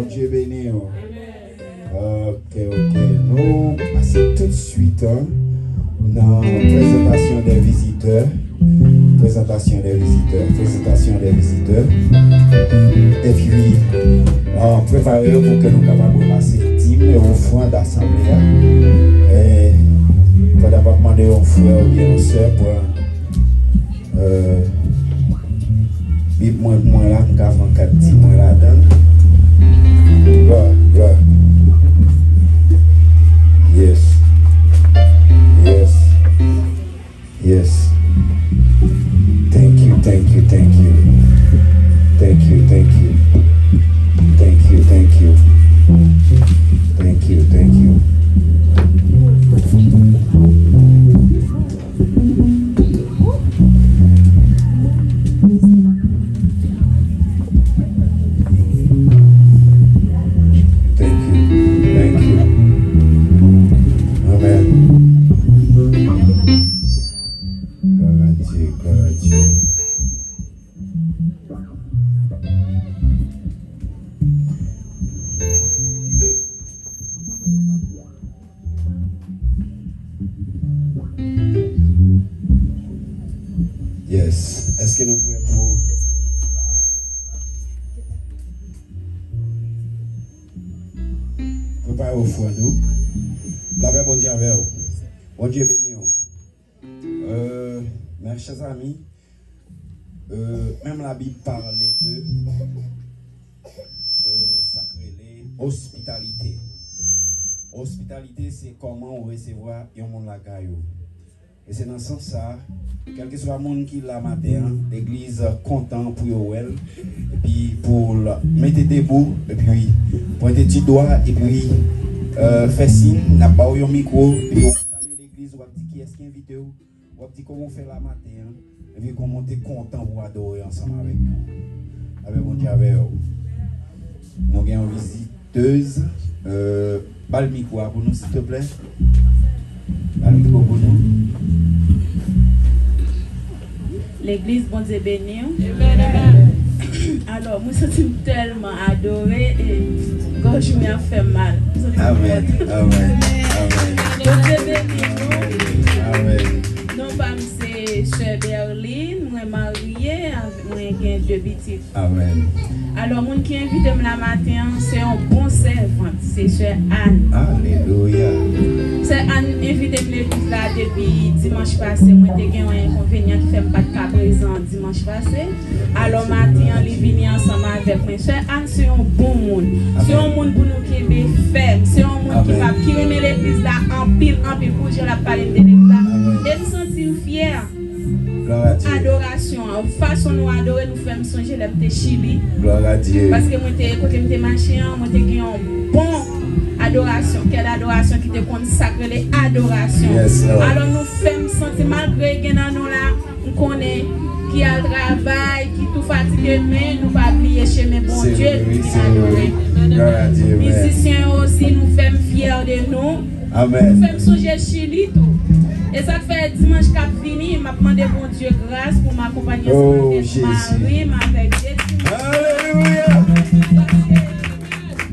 Bon Dieu béni. Ok. Nous passons tout de suite dans la présentation des visiteurs. Et puis, préparer pour que nous capables de passer dîmes au fond d'assemblée. Et il faut d'abord demander aux frères ou bien aux soeurs pour moi là, nous avons 4 dîmes là-dedans. Gloire. Yes. Thank you. Yes. Est-ce que nous pouvons préparer au foie d'eau? La paix, bon Dieu avec vous. Bon Dieu béni. Mes chers amis, même la Bible parle de sacré hospitalité. Hospitalité, c'est comment on recevoir un monde la caillou. Et c'est dans ce sens ça, quel que soit le monde qui l'a matin, l'église content pour elle, et puis pour mettre debout, et puis pointer du doigt, et puis faire signe, n'a pas eu un micro, et puis on salue l'église, on va dire qui est-ce qui invite, on va dire comment on fait la matin, et puis comment on est content pour adorer ensemble avec nous. Avec mon Dieu, avec vous. Nous avons une visiteuse, pas le micro pour nous s'il te plaît. L'église, bon Dieu béni. Alors, moi, je suis tellement adoré et quand je me fait mal. Amen. Bon Dieu béni. Amen. Non, pas c'est Sœur Berline, moi mariée, moi j'ai 2 petits. Amen. Alors, mon qui invite la matin, c'est un bon servant, c'est Sœur Anne. Alléluia. C'est Anne invite l'église là depuis dimanche passé. Moi, j'ai eu un inconvénient qui fait pas de cas présent dimanche passé. Alors, matin, elle est venue ensemble avec moi. Sœur Anne, c'est un bon monde. C'est un monde pour nous qui est ferme. C'est un monde qui aime l'église là en pile pour dire la parole de l'église là. Et nous sommes fiers. Adoration, façon nous adorer, nous faisons songer les petits Chili. Gloire à Dieu. Parce que moi, quand j'étais marché, moi, j'ai un bon adoration. Quelle adoration qui te consacre adoration. Yes, alors nous faisons sentir malgré que nous là, nous connaissons qui a le travail, qui tout fatigué, mais nous pas oublier chez mes bons Dieu qui adorer. Gloire à Dieu. Musiciens aussi, nous faisons fiers de nous. Amen. Nous faisons songer Chili tout. Et ça fait dimanche cap fini, m'a demandé bon Dieu grâce pour m'accompagner sur Jésus. Marie, avec Jésus. Alléluia.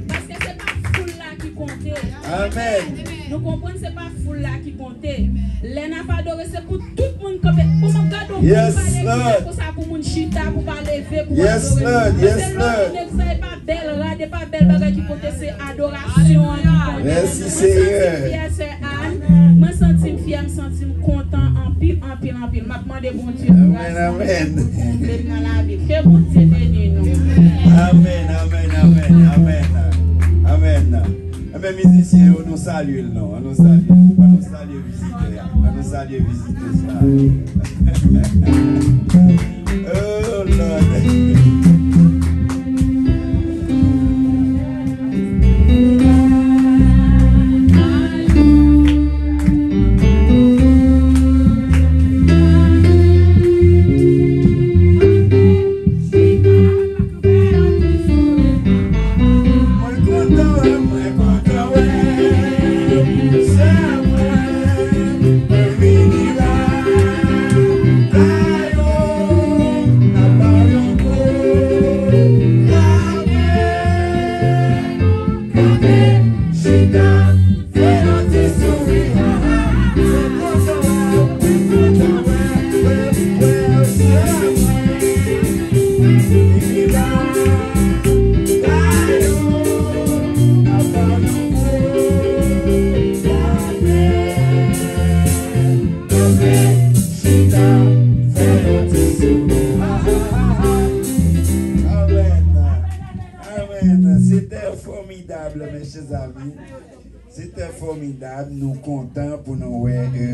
Parce que c'est pas foule là qui comptait. Amen. Nous comprenons c'est pas foule là qui comptait. Les n'a pas adoré c'est pour tout le monde comme pour me garder yes, pour ça pour mon chita pour pas lever pour yes, adorer. Yes, Lord. C'est pas belle rade, pas belle bagarre qui comptait c'est adoration. Merci Seigneur. Moi sentim fier, me sentim content en pile. M'a demandé bon Dieu. Amen. Que bon Dieu bénisse nous. Amen. Amen, musiciens, on nous salue, non? On nous salue visiteurs. Oh Lord. Oh formidable, mes chers amis. C'était formidable. Nous comptons pour nous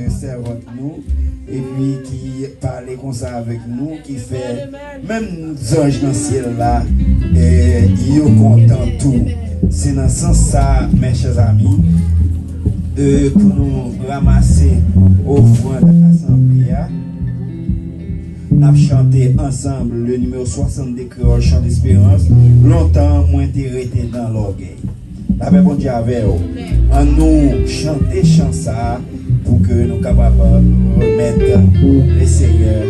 servante nous. Et puis qui parlait comme ça avec nous, qui fait même nous anges dans le ciel là, ils sont contents tout. C'est dans ce sens ça, mes chers amis, pour nous ramasser au fond de l'assemblée. Nous avons chanté ensemble le numéro 60 des créoles, chant d'espérance. Longtemps, moi, été resté dans l'orgueil. La paix, bon Dieu, avec vous. En nous chanter chant ça pour que nous soyons capables de remettre le Seigneur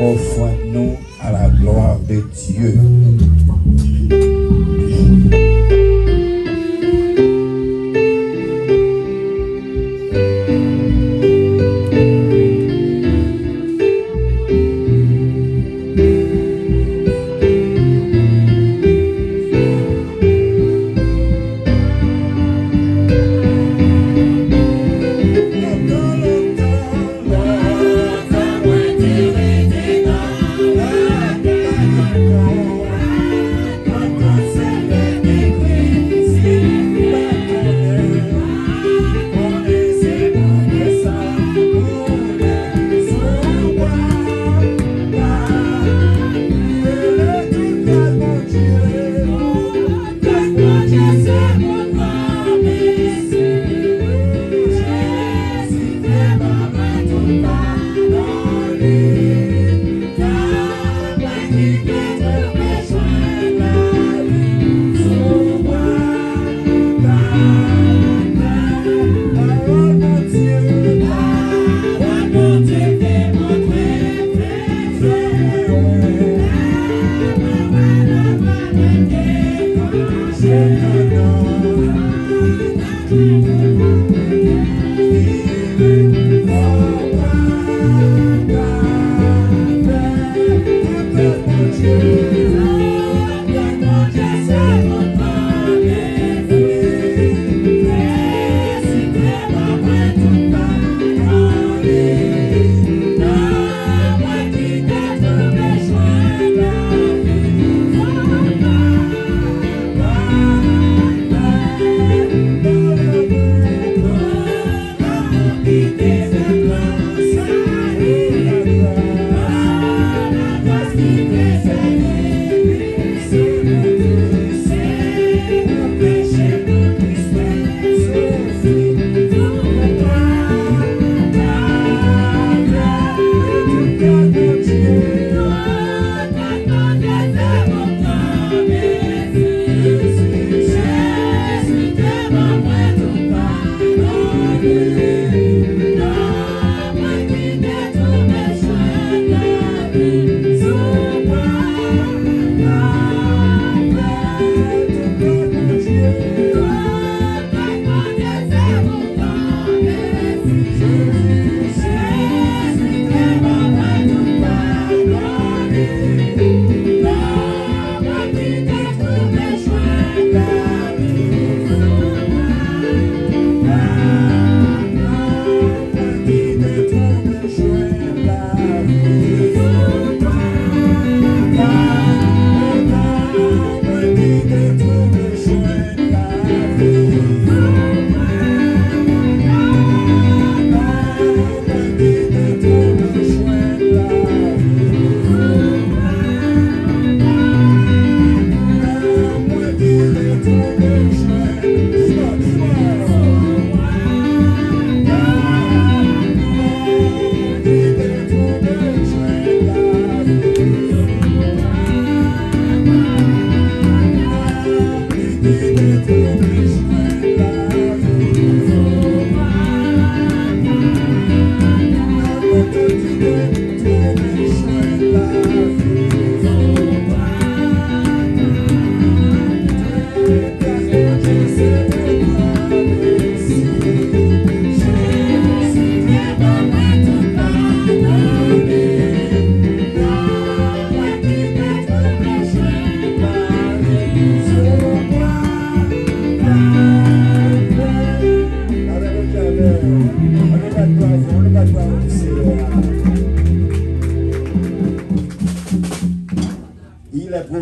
au fond de nous à la gloire de Dieu.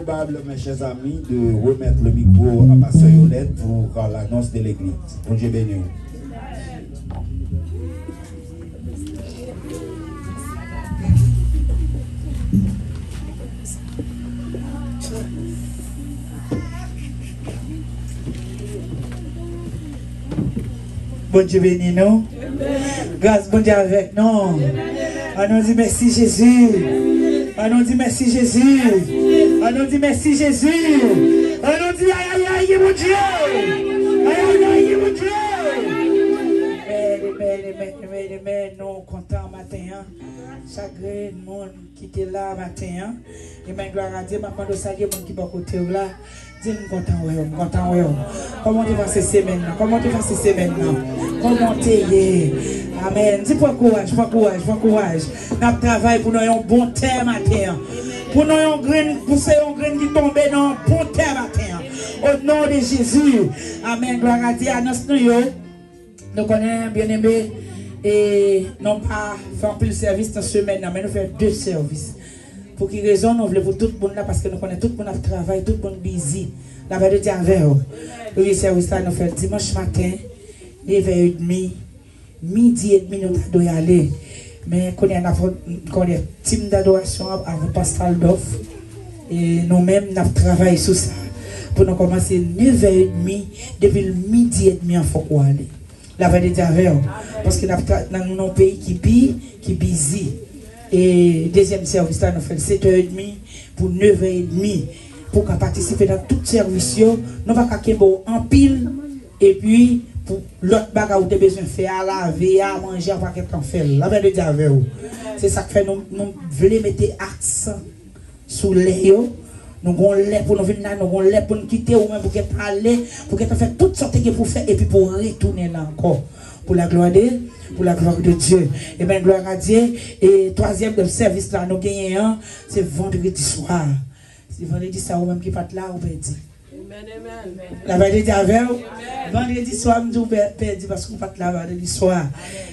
probable, mes chers amis, de remettre le micro à Pasteur Yolette pour l'annonce de l'église. Bon Dieu béni. Bon Dieu béni nous. Grâce bon Dieu avec nous. On nous dit merci Jésus. On nous dit merci Jésus. On nous dit merci Jésus. On nous dit aïe aïe aïe mon Dieu. Aïe aïe aïe mon Dieu. Mais nous contents matin. Chagrin monde qui était là matin. Et même gloire à Dieu, maintenant de ça qui est bon côté là. Dis-moi content ouais. Comment tu vas ces semaines là? Comment tu vas ces semaines là? Comment tu es? Amen. Dis pas courage. Nous travaillons pour nous un bon terre matin. Pour nous un grain, pousser un grain qui tombe dans un bon terre matin. Au nom de Jésus. Amen. Gloire à Dieu. Annonce nous connaissons bien aimé et non pas faire plus de services dans cette semaine, mais nous faisons 2 services. Pour qui raison nous voulons pour tout le monde là parce que nous connaissons tout le monde travail, tout le monde busy. La veille de Dieu avec vous. Le service là nous fait dimanche matin, 9h30, midi et demi nous devons y aller. Mais qu'on a un team d'adoration avec Pasteur Doff et nous-mêmes nous travaillons sur ça pour nous commencer 9h30 depuis le midi et demi en faut aller. La veille de Dieu avec vous. Parce que nous avons un pays qui busy. Et deuxième service là nous fait 7h30 pour 9h30 pour participer dans tout service nous va en pile et puis pour l'autre bagarre où tu as besoin de faire à laver à manger à qu'est-ce faire la veille de Dieu avec vous. C'est ça que fait nous voulons mettre accent sur les nous avons l'air pour nous venir là, nous avons l'air pour nous quitter ou même pour qu'elle aller pour qu'elle fasse toutes sortes de pour faire et puis pour retourner là encore pour la gloire de Dieu. Et bien gloire à Dieu. Et troisième service là nous gagnons c'est vendredi soir. C'est vendredi soir ou même qui pas là ou perdu. La veille de avec vendredi soir nous perdu parce qu'on pas là vendredi soir.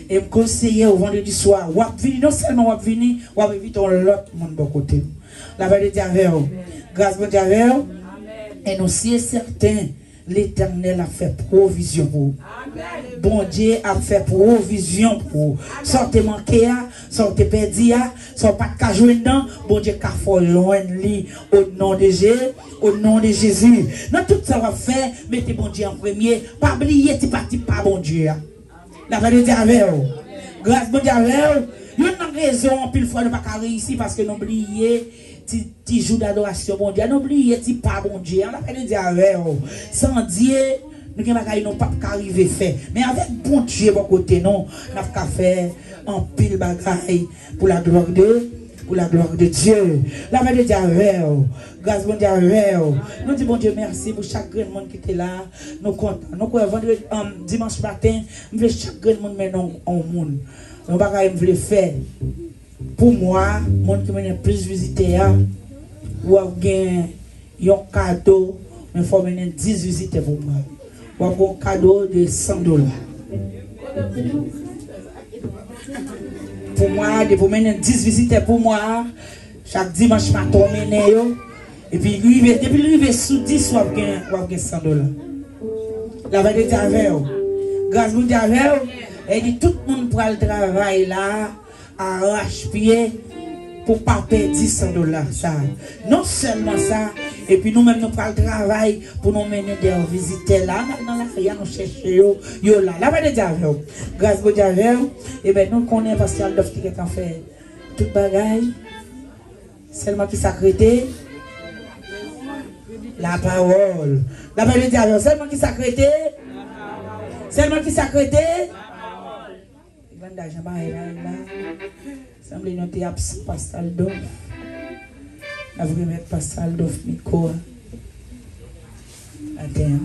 Et me conseiller au vendredi soir ou venir non seulement ou venir ou inviter l'autre monde de côté. La veille de avec grâce bon Dieu avec et nous sommes certains l'Éternel a fait provision pour vous. Bon Dieu a fait provision pour vous. Sortez manqué, sortez perdu, sortez pas de jouer dedans. Bon Dieu a fait loin lui au nom de Jésus. Au nom de Jésus. Dans tout ça va faire, mettez bon Dieu en premier. Pas oublier, tu parti pas bon Dieu. La veille de avec vous. Grâce bon Dieu avec vous. Il y a une raison, pile fois, de ne pas réussir parce que nous oublions. Ti jour d'adoration bon Dieu n'oubliez ti pas bon Dieu on a fait dire avec sans Dieu nous n'avons pas arriver faire mais avec bon Dieu bon côté non on a qu'à faire en pile bagaille pour la gloire de Dieu la veille de Dieu avec grâce bon Dieu avec nous dit bon Dieu merci pour chaque grand monde qui était là nous content nous vendredi dimanche matin nous voulons chaque grand monde mais non en monde on bagaille voulait faire pour moi, monde qui m'a plus visité, ou a gagné un cadeau, mais il faut mener 10 visites pour moi. Ou a un cadeau de $100. Pour moi, de vous mener 10 visites pour moi, chaque dimanche matin, et puis depuis l'arrivée sous 10, ou a gagné $100. La veille de Dieu, grâce à Dieu, et dit tout le monde pour le travail là. Arrache-pied pour ne pas perdre $100. Ça. Non seulement ça, et puis nous-mêmes nous prenons le travail pour nous mener des visiteurs là, dans la rien nous chercher yo là. La veille de Dieu, grâce à Dieu, et bien nous connaissons Pasteur Doff qui a fait toute bagaille, seulement qui s'accrétait la parole. La veille de Dieu, seulement qui s'accrétait, seulement qui s'accrétait. Semble noter Pasteur Doff. La vraie mettre Pasteur Doff Miko. Attends.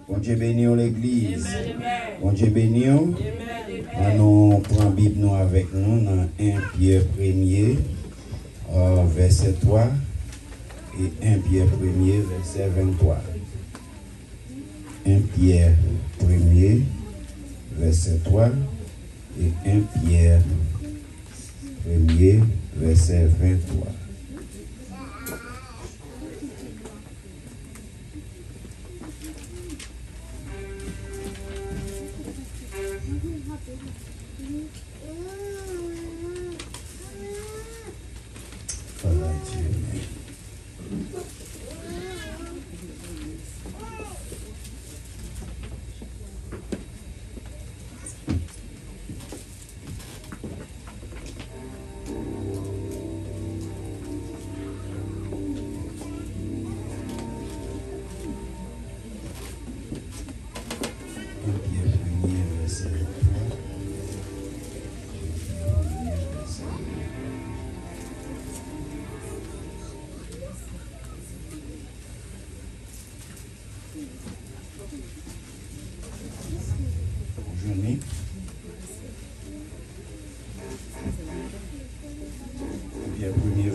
Bon Dieu béni l'église. Bon Dieu béni. Nous prenons la Bible avec nous dans 1 Pierre 1er. Verset 3 et 1 Pierre 1er, verset 23. 1 Pierre 1er, verset 3 et 1 Pierre 1er, verset 23.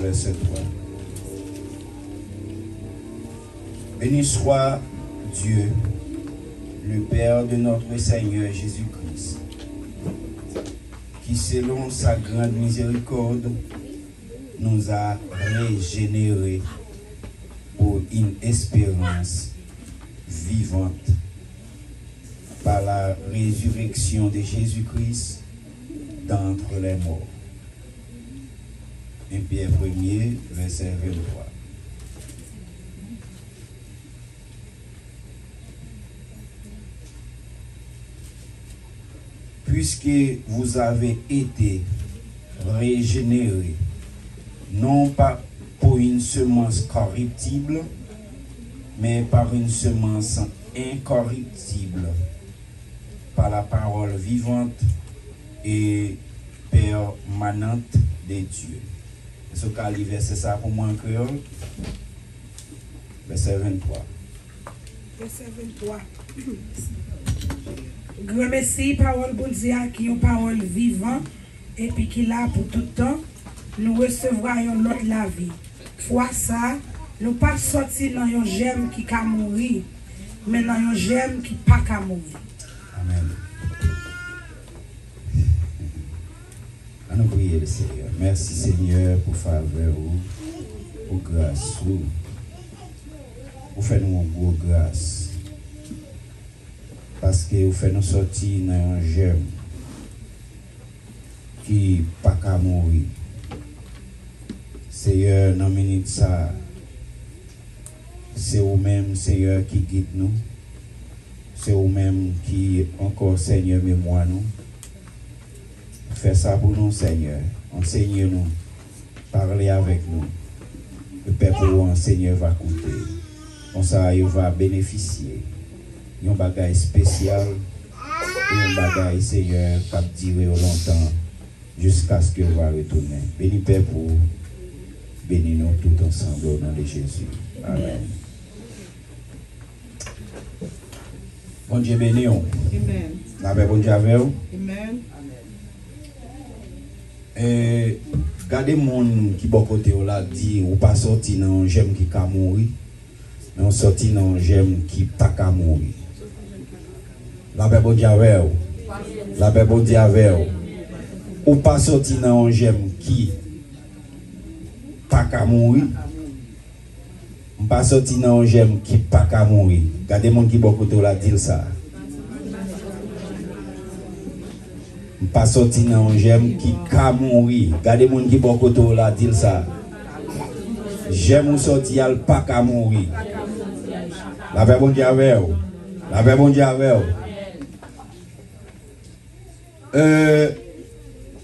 Verset 3. Béni soit Dieu, le Père de notre Seigneur Jésus-Christ, qui selon sa grande miséricorde nous a régénérés pour une espérance vivante par la résurrection de Jésus-Christ d'entre les morts. 1 Pierre 1er, verset 23. Puisque vous avez été régénérés, non pas pour une semence corruptible, mais par une semence incorruptible, par la parole vivante et permanente de Dieu. Ce cas, verset ça pour moi en créole. Verset 23. Verset 23. Grand merci, parole bon Dieu, qui est une parole vivante et puis qui est là pour tout le temps. Nous recevrons l'autre la vie. Fois ça, nous pas sortir dans un gemme qui a mourir, mais dans un gemme qui pas qu'à mourir. Amen. Nous prions le Seigneur. Merci Seigneur pour faveur, pour grâce. Vous faites nous une grosse grâce. Parce que vous faites nous sortir dans un gemme qui pas qu'à mourir. Seigneur, dans minute ça, c'est vous-même, Seigneur, qui guide nous. C'est vous-même qui encore, Seigneur, mémoire nous. Fais ça pour nous, Seigneur. Enseigne-nous. Parlez avec nous. Le peuple ou Seigneur va coûter. Comme ça, il va bénéficier. Il y a un bagage spécial. Et un bagage, Seigneur, qui va durer longtemps jusqu'à ce qu'il va retourner. Béni Père pour bénis nous tout ensemble au nom de Jésus. Amen. Bon Dieu béni. Amen. La paix bon Dieu avec vous. Amen. Gardez mon qui bon côté là dit ou pas sorti dans un gemme qui ka mourir mais on sorti dans un gemme qui pas ka mourir. La paix bon Dieu avec vous. La paix bon Dieu avec vous. Ou pas sorti dans un gemme qui pas ka mourir. On pas sorti dans un gemme qui pas ka mourir. Gardez mon qui bon côté là dit ça. Pas sorti dans un gemme qui ka mourir. Gardez mon qui bon côté là dit ça. J'aime ou sorti al pas ka mourir. La paix bon Dieu avec vous. La paix bon Dieu avec vous.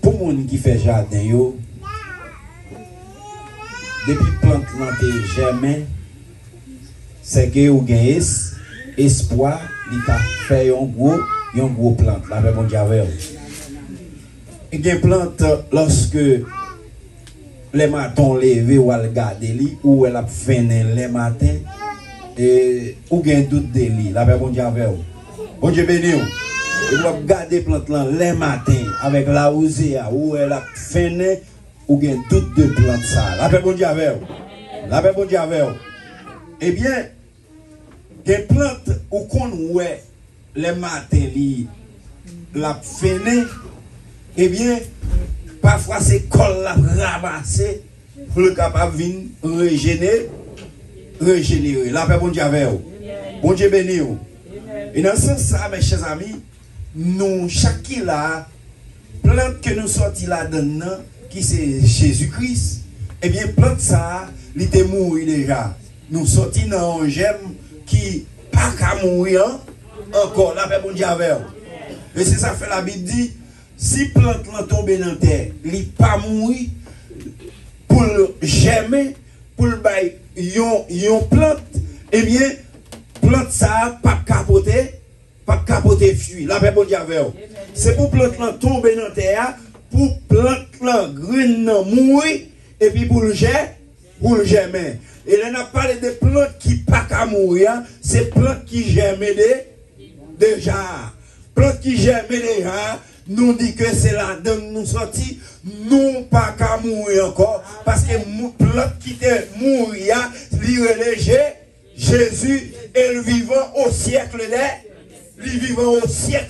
Pour moun qui fait jardin yo depuis plante plantée germain c'est que ou gagne espoir li ka fait un gros plante. La paix bon Dieu avec vous. Et des plantes, lorsque les matins levés ou elle garde li, ou elle a fait les matins, et ou gain doute de li, la paix bon Dieu avec vous. Bon Dieu béni vous. Et vous garder plantes là les matins avec la rosée ou elle a fait ou gain doute de plante ça. La paix bon Dieu avec vous. La paix bon Dieu avec vous. Eh bien, des plantes ou qu'on ouais les matins la fene, eh bien parfois c'est col la ramasser pour le capable venir régénérer. La paix bon Dieu avec vous. Bon Dieu béni vous. Et dans ce sens ça mes chers amis, nous chaque là plante que nous sorti là dedans qui c'est Jésus-Christ, eh bien plante ça, il était mort déjà. Nous sorti dans un gemme qui pas qu'à mourir encore. La paix bon Dieu avec vous. Et c'est ça fait la Bible dit, si plante là tombe dans terre, il pas mourir pour germer, pour le bail yon plante, eh bien plante ça pas capoter fuir. La paix bon Dieu avec vous. C'est pour plante là tomber dans terre, pour plante là green mourir et puis pour le germer. Et là on a parlé de plantes qui pas qu'à mourir, c'est plantes qui germent déjà. Plantes qui germent déjà, nous dit que c'est là dedans nous sorti, nous pas qu'à mourir encore, parce que plantes qui te mourir, l'irélégé, Jésus est le vivant au siècle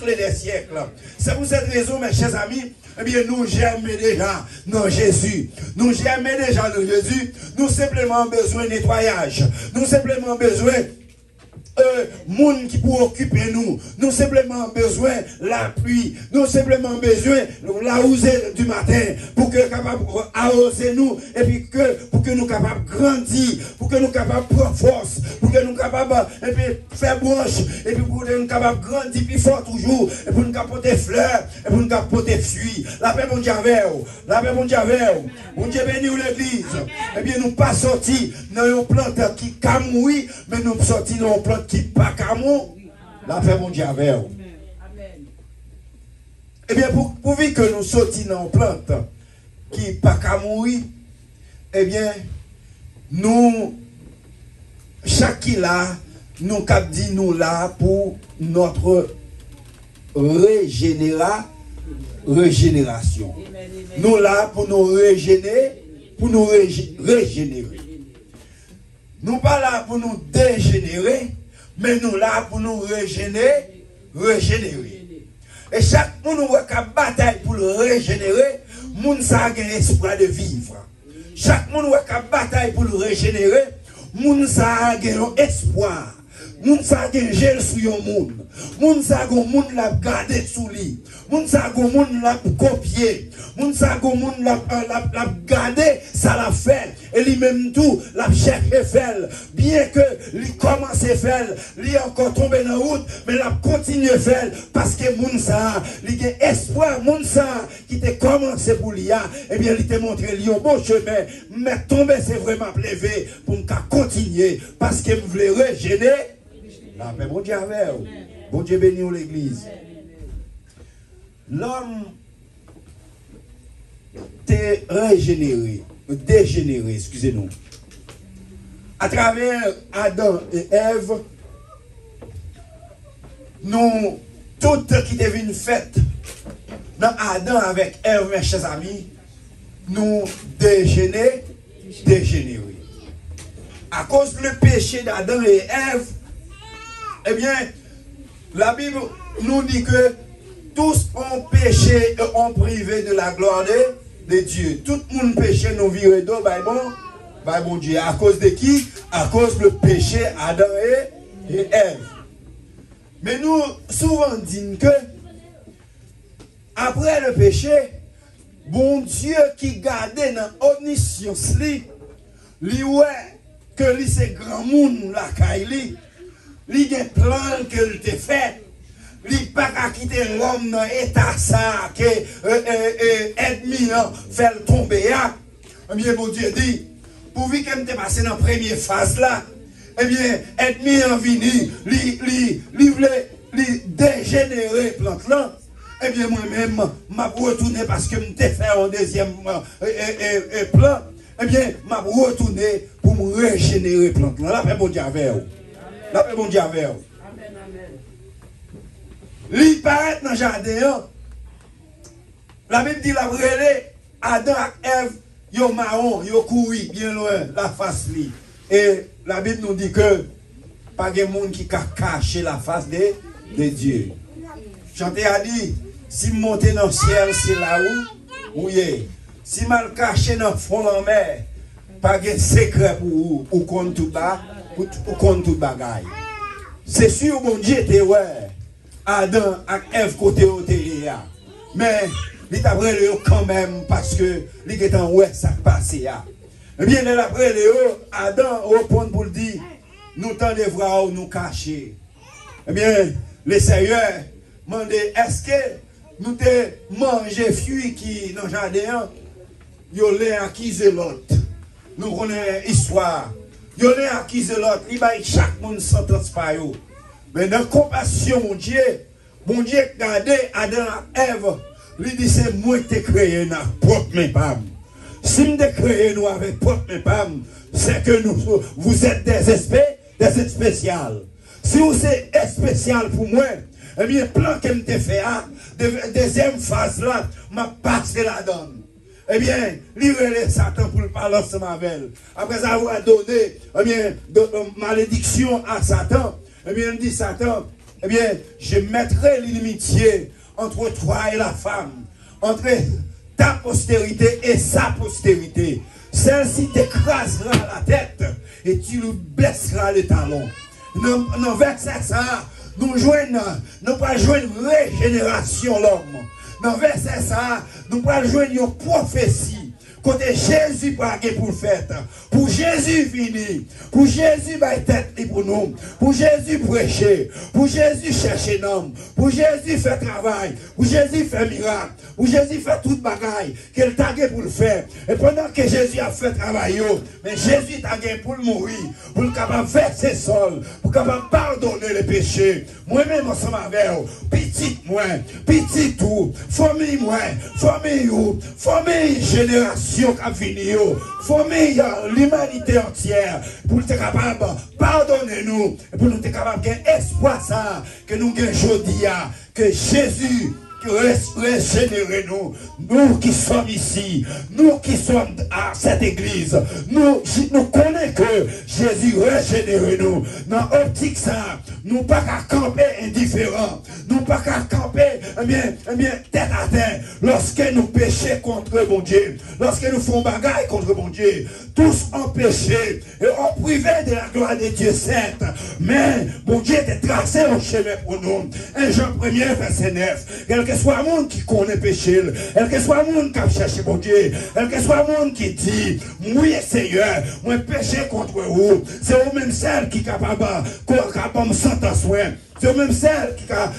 des siècles. C'est pour cette raison, mes chers amis, eh bien, nous germons déjà dans Jésus. Nous germons déjà dans Jésus. Nous simplement besoin de nettoyage. Nous simplement besoin monde qui pour occuper nous. Nous simplement besoin la pluie. Nous simplement besoin la rosée du matin pour que nous capable arroser nous et puis pour que nous capables grandir, pour que nous capables prendre force, pour que nous capables et puis faire branche et puis pour que nous capables grandir plus fort toujours et pour nous capoter fleurs et pour nous capoter fruits. La paix bon Dieu avec vous. La paix bon Dieu avec vous. Bon Dieu béni l'église. Eh bien nous pas sortis dans une plante qui camouille, mais nous sortis dans une plante qui pas camou, la paix mon Dieu avec vous. Eh bien, pour que nous sortions dans une plante qui pas camou, eh bien, nous, chaque là, nous cap dit nous là pour notre régénération. Nous là pour nous régénérer, Nous pas là pour nous dégénérer, mais nous là pour nous régénérer. Et chaque monde qui a bataille pour le régénérer, moun sa a espoir de vivre. Chaque monde qui a bataille pour le régénérer, moun sa a espoir. Moun sa gen gel sou yon moun. Moun sa gon moun la gade sou li. Moun sa gon moun la copier. Moun sa gon moun la gade ça la fait. Et lui même tout la cherche faire. Bien que lui commence faire, lui encore tomber dans la route, mais la continue faire parce que moun sa li gen espoir, moun sa qui te commencé pour lui, et bien il te montre li un bon chemin, mais tomber c'est vraiment lever pour me continuer parce que me voulait régénérer. La paix, bon Dieu avec vous. Bon Dieu béni l'église. L'homme t'est dégénéré, excusez-nous. À travers Adam et Ève, nous, toutes qui deviennent faites dans Adam avec Ève, mes chers amis, nous dégénérés. À cause du péché d'Adam et Ève, eh bien, la Bible nous dit que tous ont péché et ont privé de la gloire de Dieu. Tout le monde péché, nous vivons d'eau, bon Dieu. À cause de qui? À cause du péché Adam et Ève. Mais nous, souvent disons que, après le péché, bon Dieu qui gardait dans l'omniscience, lui ouais, que lui c'est grand monde la caille. Li gen plan que il te fait, li pas qu'à quitter l'homme dans l'état ça que ennemi fait tomber. Eh bien, bon Dieu dit, pour que me te passé dans la première phase là, eh bien, ennemi en vini, li voulait dégénérer plante là. Eh bien, moi-même, m'a retourné parce que me te fait un deuxième plan. Eh bien, m'a retourné pour me régénérer plante là. La paix bon Dieu avec vous. La paix bon Dieu avec vous. Li paraît dans le jardin. La Bible dit la brûlé Adam et Ève, yo marron, yo couru bien loin, la face li. Et la Bible nous dit que pas de monde qui a caché la face de Dieu. Chanté a dit, si monter dans le ciel, c'est là où est. Si mal caché dans le fond de la mer, pas de secret pour vous, ou contre tout bas, ou contre tout bagaille. C'est sûr, mon Dieu était ouais. Adam et Ève côté au théâtre. Mais il t'a pris quand même parce que il est en ouais ça passe là. Eh bien, il a pris Adam répond pour le dire, nous t'en devra nous cacher. Eh bien, le Seigneur m'a dit, est-ce que nous te mangé fruits qui dans le jardin, yo les accusé l'autre. Nous connaissons l'histoire. Yo les accusé l'autre, il va chaque monde sentence par yo. Mais dans la compassion, mon Dieu regardez Adam et Ève, lui dit c'est moi qui t'ai créé dans propre mes femmes. Si je t'ai créé nous avec propre mes femmes, c'est que vous êtes des êtres spéciales. Si vous êtes spécial pour moi, eh bien, le plan que je t'ai fait, deuxième phase là, m'a passé la donne. Eh bien, livrer Satan pour le parler ensemble avec elle. Après avoir donné, eh bien, de malédiction à Satan, eh bien, il dit Satan, eh bien, je mettrai l'inimitié entre toi et la femme, entre ta postérité et sa postérité. Celle-ci t'écrasera la tête et tu lui blesseras les talons. Dans verset ça, nous pas joindre régénération l'homme. Dans verset ça, nous pas joindre une prophétie. Côté Jésus pour le fait. Pour Jésus venir. Pour Jésus tête pour nous. Pour Jésus prêcher. Pour Jésus chercher l'homme. Pour Jésus faire travail. Pour Jésus faire miracle. Pour Jésus faire toute bagaille. Qu'elle t'a pour le faire. Et pendant que Jésus a fait travail, mais Jésus t'a pour le mourir. Pour le capable faire ses sols. Pour capable pardonner les péchés. Moi-même ensemble avec vous. Petit moi. Petit tout. Famille moi. Famille génération. Qui a fini, famille, l'humanité entière, pour être capable de pardonner nous, pour nous être capable d'espoir ça, que nous avons aujourd'hui, que Jésus régénérer nous qui sommes ici, nous qui sommes à cette église, nous connaissons que Jésus régénère nous. Dans l'optique ça, nous pas qu'à camper indifférents, nous pas qu'à camper tête à tête, lorsque nous péchons contre mon Dieu, lorsque nous faisons bagaille contre mon Dieu, tous ont péché et ont privé de la gloire de Dieu sainte, mais mon Dieu a tracé un chemin pour nous. 1 Jean 1er verset 9, quel que soit le monde qui connaît péché, quel que soit le monde qui a cherché mon Dieu, quel que soit le monde qui dit, oui Seigneur, moi péché contre vous, c'est vous même celle qui est capable de sentence. C'est même celle qui a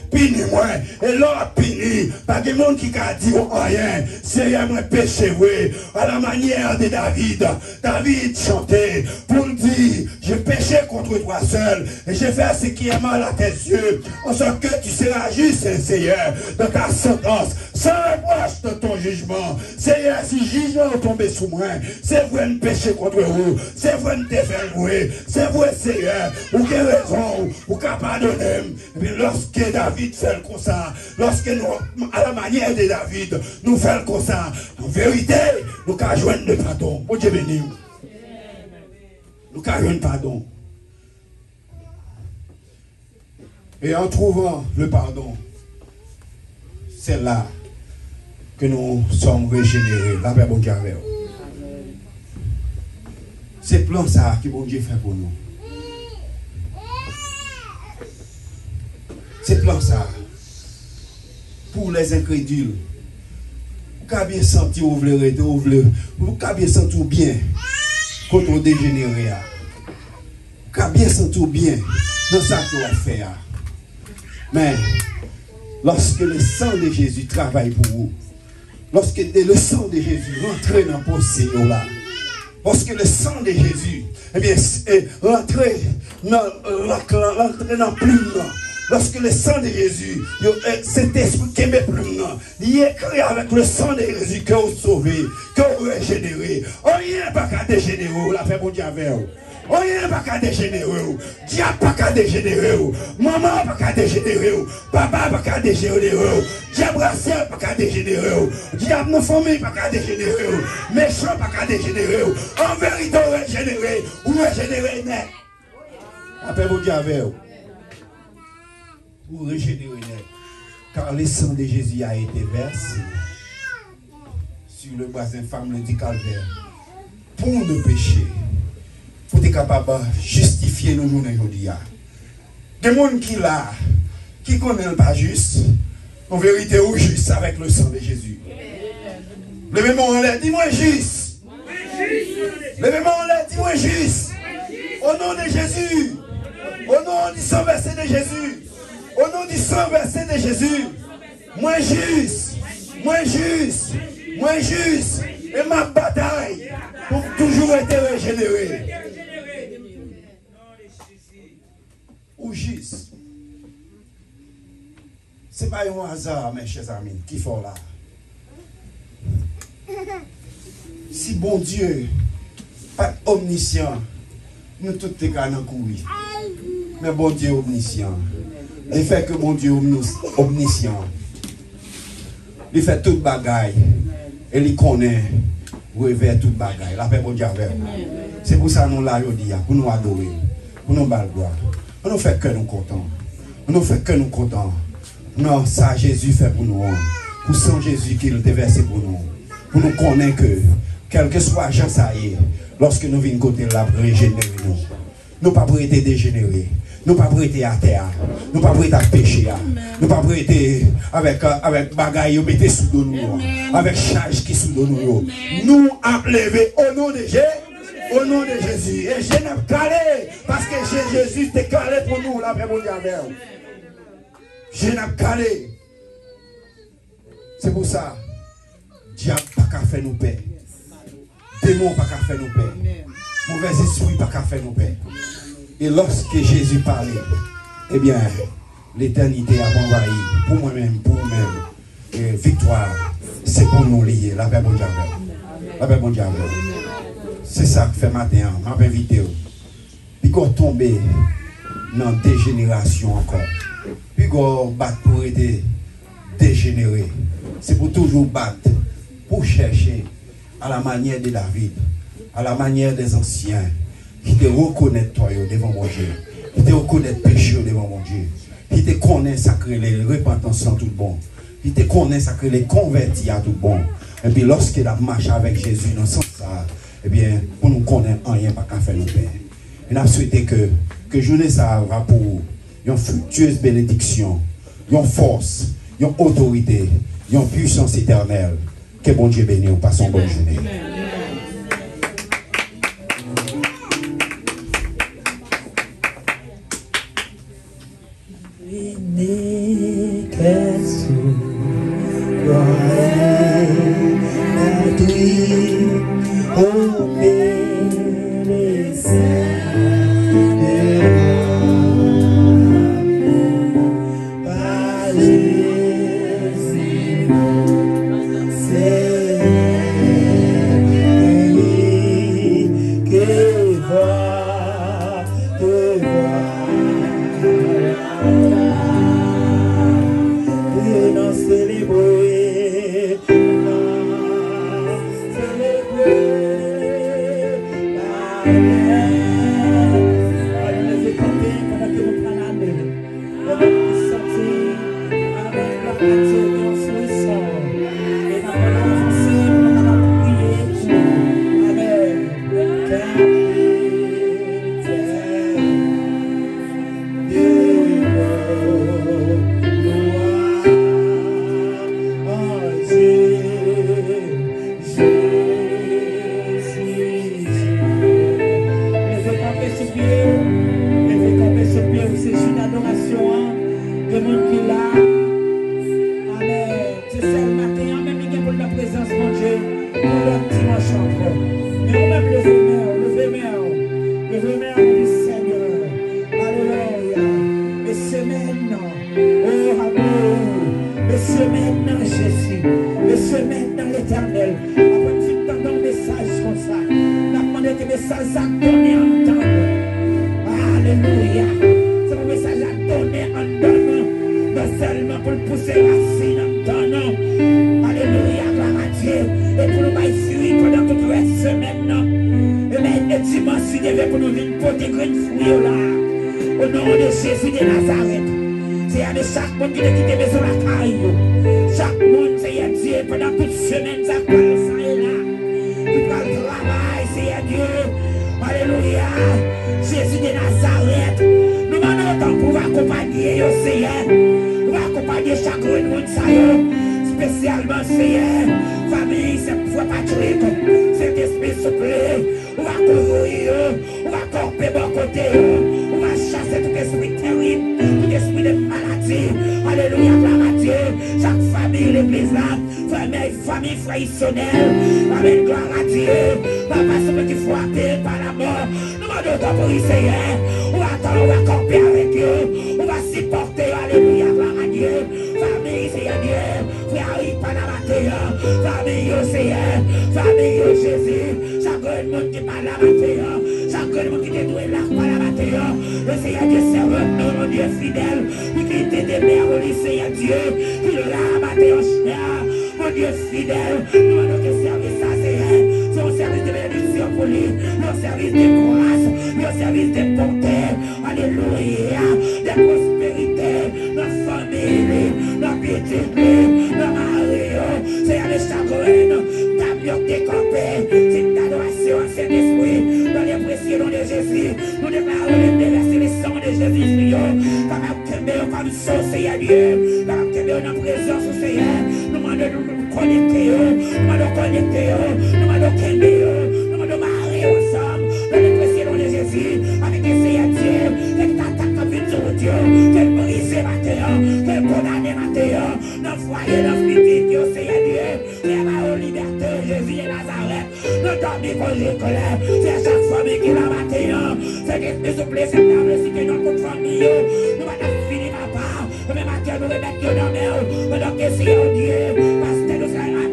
puni moi. Et l'autre puni. Pas de monde qui a dit rien. Seigneur, moi péché, oui. À la manière de David. David chantait pour dire, je péché contre toi seul. Et j'ai fait ce qui est mal à tes yeux. En sorte que tu seras juste, Seigneur, dans ta sentence. Sans reproche de ton jugement. Seigneur, si jugement est tombé sous moi, c'est vrai de péché contre vous. C'est vrai de te faire jouer. C'est vrai, Seigneur. Ou quelle raison. Ou pardonner. Mais lorsque David fait comme ça, lorsque nous, à la manière de David, nous faisons comme ça, en vérité, nous avons joindre le pardon. Oh Dieu béni. Nous avons joindre le pardon. Et en trouvant le pardon, c'est là que nous sommes régénérés. La paix, bon Dieu avec nous. C'est plan ça que bon Dieu fait pour nous. C'est plan ça. Pour les incrédules. Vous avez bien senti vous voulez vous avez bien senti bien quand on dégénéré. Vous avez bien senti bien dans ça que vous avez fait. Mais lorsque le sang de Jésus travaille pour vous, lorsque le sang de Jésus rentre dans le possé là, lorsque le sang de Jésus rentre dans le plume, lorsque le sang de Jésus, cet esprit qui est plus grand, il est écrit avec le sang de Jésus que vous sauvez, que vous régénérez. Rien pas qu'à dégénérer, la paix mon Dieu avec vous. Rien pas qu'à dégénérer, diable pas qu'à dégénérer, maman pas qu'à dégénérer, papa pas qu'à dégénérer, diable racien pas qu'à dégénérer, diable nos familles pas qu'à dégénérer, méchant pas qu'à dégénérer. En vérité, régénérer ou régénérer net. Après, vous dites avec vous. Pour régénérer. Car le sang de Jésus a été versé sur le bois infâme du calvaire pour nos péchés, pour être capable de justifier nos journées aujourd'hui. Des gens qui là, qui connaissent pas juste, en vérité ou juste avec le sang de Jésus. Le même on l'a, dis-moi juste. Le même on l'a, dis-moi juste. Au nom de Jésus, au nom du sang versé de Jésus, au nom du sang versé de Jésus, moi juste, moi juste, moi juste, et ma bataille pour toujours être régénéré. Ou juste. Ce n'est pas un hasard, mes chers amis, qui font là. Si bon Dieu, pas omniscient, nous tous les cas dans courir. Mais bon Dieu omniscient. Il fait que bon Dieu omniscient. Il fait toute bagaille. Et il connaît, revers toute bagaille. La paix bon Dieu avec. C'est pour ça que nous l'avons dit, pour nous adorer, pour nous battre gloire. On ne fait que nous contents. On ne fait que nous contents. Non, ça Jésus fait pour nous. Pour sang Jésus qu'il a versé pour nous. Pour nous connaître que, quel que soit Jean ça y est, lorsque nous venons côté là, régénérer nous. Nous pas pour être dégénérés. Nous pas pour être à terre. Nous pas pour être à pécher. Nous pas pour être avec bagaille qui mettez sous nous. Avec charge qui sous nous. Nous avons levé au nom de Jésus. Au nom de Jésus. Et je n'ai calé. Parce que Jésus t'est calé pour nous. Là, mon Dieu. Je n'ai calé. C'est pour ça. Diable pas qu'à faire nous paix. Démon pas qu'à faire nous paix. Mauvais esprit pas qu'à faire nous paix. Et lorsque Jésus parlait, eh bien, l'éternité a envahi pour moi-même, pour vous-même. Et victoire, c'est pour nous lier. La paix bon Dieu. La paix bon Dieu. C'est ça que fait matin. Je m'ai invité. Puis qu'on tombe dans des générations encore. Puis qu'on bat pour être dégénéré. C'est pour toujours battre, pour chercher à la manière de David, à la manière des anciens, qui te reconnaissent toi devant mon Dieu, qui te reconnaissent péché devant mon Dieu, qui te connaissent sacré les repentance en tout bon, qui te connaissent sacré les convertis à tout bon. Et puis lorsqu'il a marché avec Jésus dans ce sens ça, eh bien, pour nous connaître rien pas qu'à faire nous paix. Et nous souhaitons que journée ça va pour une fructueuse bénédiction, une force, une autorité, une puissance éternelle. Que bon Dieu bénisse, passons bonne journée. Au nom de Jésus de Nazareth. Seigneur, de chaque monde qui a quitté maison la caille. Chaque monde, Seigneur Dieu, pendant toute semaine, ça parle ça et là. Qui parle de travail, Seigneur Dieu. Alléluia. Jésus de Nazareth. Nous demandons pour accompagner, Seigneur. Pour accompagner chaque monde, spécialement, Seigneur. Famille, c'est pour Patrick. Cet esprit souple. On va courir, on va corper bon côté. On va chasser tout esprit terrible, tout esprit de maladie. Alléluia, gloire à Dieu. Chaque famille, l'église là, famille fractionnelle. Amen, gloire à Dieu. Papa, ceux qui frappé par la mort. Nous demandons pour Seigneur. On va attendre, on va corper avec eux. On va supporter, alléluia, gloire à Dieu. Famille, Seigneur Dieu. Frère, Panamatéa. Famille, Seigneur. Famille, Jésus. Chaque monde qui parle la matéa. Chaque monde qui te doué là par la matéa. Le Seigneur Dieu serve nous, mon Dieu fidèle. Qui te démerde, le Seigneur Dieu. Qui le la matéa, mon Dieu fidèle. Nous allons te servir ça, Seigneur. C'est un service de bénédiction pour lui. Un service de grâce. Un service de bonté. Alléluia. De prospérité. Notre famille. Notre piété. Notre mari. Seigneur de chagrin. Ta mieux décampé. C'est une adoration à cet esprit. Dans les précieux noms de Jésus. Nous déclarons les déverser le sang de Jésus. Comme ça, Seigneur Dieu. Comme dans présence, Seigneur. Nous demandons de nous connecter. Nous demandons de connecter. Nous demandons de connecter. Nous demandons de marier ensemble. Dans les précieux noms de Jésus. Avec le Seigneur Dieu. Qu'elle t'attaque comme une sur Dieu. Qu'elle brise matin. Qu'elle condamne matin. Dans le foyer, dans le petit, Seigneur Dieu. C'est ma liberté. Jésus de Nazareth. Nous dormons pour les colères. C'est à chaque famille qui l'a matin. C'est que nous plaît cette table. Si que notre famille. Nous allons finir ma part. Mais matin, nous remettons dans la mer. Pendant que Seigneur Dieu. Parce que nous allons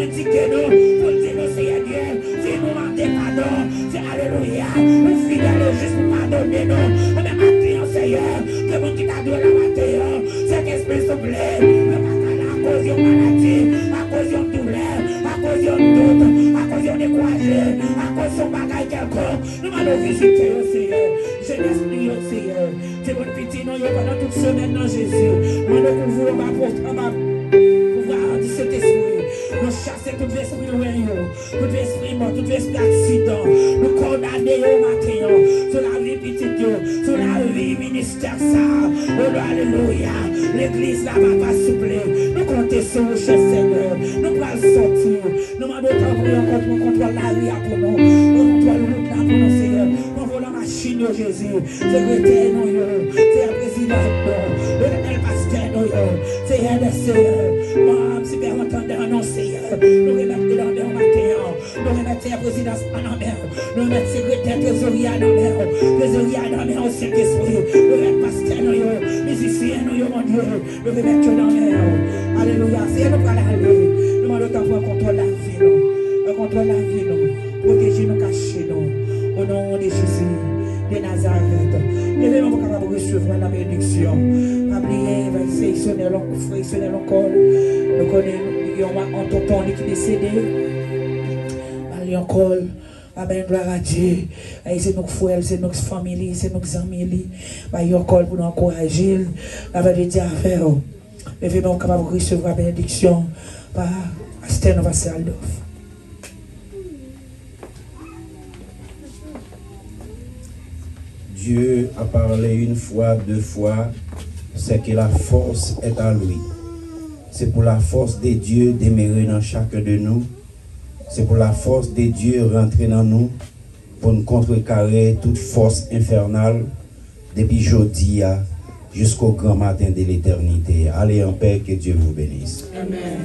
indiquer nous. Pour dire nous, Seigneur Dieu. Si nous demandons pardon. C'est alléluia. Nous fidèles juste pour pardonner nous. Mais matin, Seigneur. Que vous qui t'a donné la matin. Cet esprit se plaît. Mais matin, à cause de maladie. À cause de douleur. À cause de doute. À cause de découragé. À cause de bagaille quelconque. Nous allons visiter au Seigneur. Jeunesse nous, Seigneur. C'est votre petit nom pendant toute semaine dans Jésus. Nous allons vous pouvoir dire cet esprit. Nous chasser tout l'esprit loin, tout l'esprit mort, tout l'esprit accident. Nous condamner au matin sur la vie petite, sur la vie ministère ça. Oh alléluia. L'église là va pas souffler. Nous comptons sur le chef Seigneur. Nous allons sortir. Nous demandons contre la vie pour nous. Nous contrôlons le route là pour nous, Seigneur. Nous volons la machine de Jésus. Secrétaire nous, c'est un président le pasteur nous, c'est un des seigneurs. Moi, si bien entendant non, Seigneur. Nous remettons dans le matin. Nous remettons la présidence en mer. Nous remettons secrétaire trésorier en mer. Trésorier en mer au Saint-Esprit. Nous remettons pasteur nous, musicien nous, mon Dieu. Nous remettons dans la mer. Alléluia. C'est nous pour aller. Nous demandons pour contrôler la vie nous. Contrôler la vie nous. Protéger nous, cacher nous. Au nom de Jésus de Nazareth. Levez-moi pour capable de recevoir la bénédiction. Oubliez, va frictionner l'encore. Nous connaissons un tonton qui est décédé. Allez encore. Amen, gloire à Dieu. C'est nos frères, c'est nos familles, c'est nos amis. Allez encore pour nous encourager. La vérité à faire. Levez-moi pour capable de recevoir la bénédiction par Asténo Vassaldov. Dieu a parlé une fois, deux fois, c'est que la force est à lui. C'est pour la force de Dieu demeurer dans chacun de nous. C'est pour la force de Dieu rentrer dans nous pour nous contrecarrer toute force infernale depuis jeudi jusqu'au grand matin de l'éternité. Allez en paix, que Dieu vous bénisse. Amen.